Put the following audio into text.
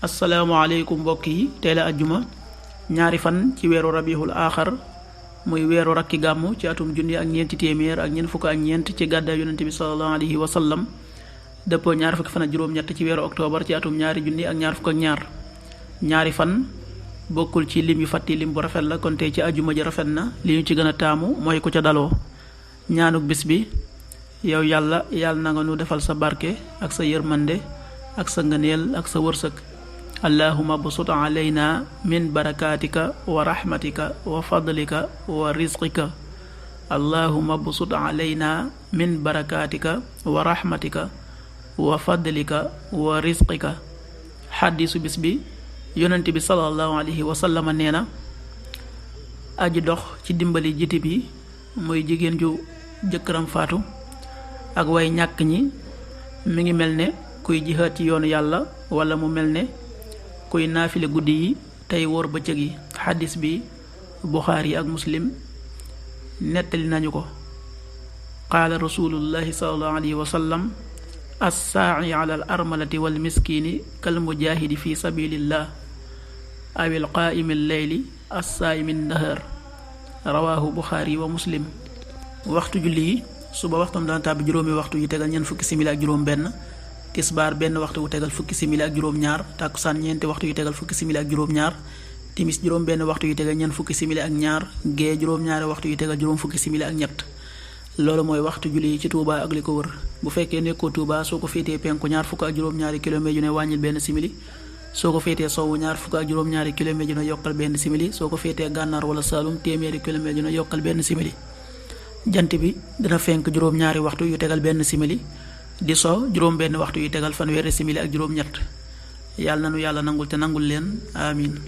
asalaamaaleykum mbokk yi tey la ajjuma ñaari fan ci weeru rabiixul aaxar muy weeru rakki gàmmu ci atum junni ak ñeenti téeméer ak ñeent fukk ak ñeent ci gàddaay yonente bi sallallahu alayhi wa sallam dëppoo ñaar fukki fan ak juróom-ñett ci weeru octobre ci atum ñaari junni ak ñaar fukk ak ñaari fan bokkul ci lim yu fàtti lim bu rafet la kon tey ci ajjuma ji rafet na li ñu ci gën a taamu mooy ku ca daloo ñaanuk bis bi yow yàlla na nga nu defal sa barke ak sa yërmande ak sa ngëneel ak sa wërsëg allahuma busut alayna min barakatika wa rahmatika wa fadlika wa rizqika allahuma busut alayna min barakatika wa rahmatika wa fadlika wa rizqika xaddisu bis bi yonent bi sallallahu alayhi wa sallama nee na aji dox ci dimbali jiti bi muy jigéen ju jëkkëram faatu ak way ñàkk ñi mi ngi mel ne kuy jihaat ci yoonu yàlla wala mu mel ne kuy naafile guddi yi tey wóor bëccëg yi xaddis bi buxaari ak muslim nettali nañu ko qaala rasulullahi sallallahu alayhi wa sallam assaa'i ala al armalati wal miskini kal mujahidi fi sabilillah aw al qaa'imi al layli assaa'imi nahar rawaahu buxaari wa muslim waxtu julli yi suba waxtam daan tàbbi juróomi waxtu yu tegal ñeent fukki simili ak juróom benn tisbaar benn waxtu wu tegal fukki simili ak juróom ñaar tàkkusaan ñeenti waxtu yu tegal fukki simili ak juróom ñaar timis juróom benn waxtu yu tegal ñeent fukki simili ak ñaar gee juróom ñaari waxtu yu tegal juróom fukki simili ak ñett loolu mooy waxtu julli yi ci Touba ak li ko wër bu fekkee nekkoo Touba soo ko féetee penku ñaar fukk ak juróom ñaari kilomètre yu ne wàññil benn simili soo ko féetee sowwu ñaar fukk ak juróom ñaari kilomètre yu ne yokkal benn simili soo ko féetee gànnaar wala Saalum téeméeri kilomètre yu ne yokkal benn simili jant bi dina fenk juróom ñaari waxtu yu tegal benn simili di so juróom benn waxtu yu tegal fanweeri simili ak juróom ñett yàlla na nu yàlla nangul te nangul leen amin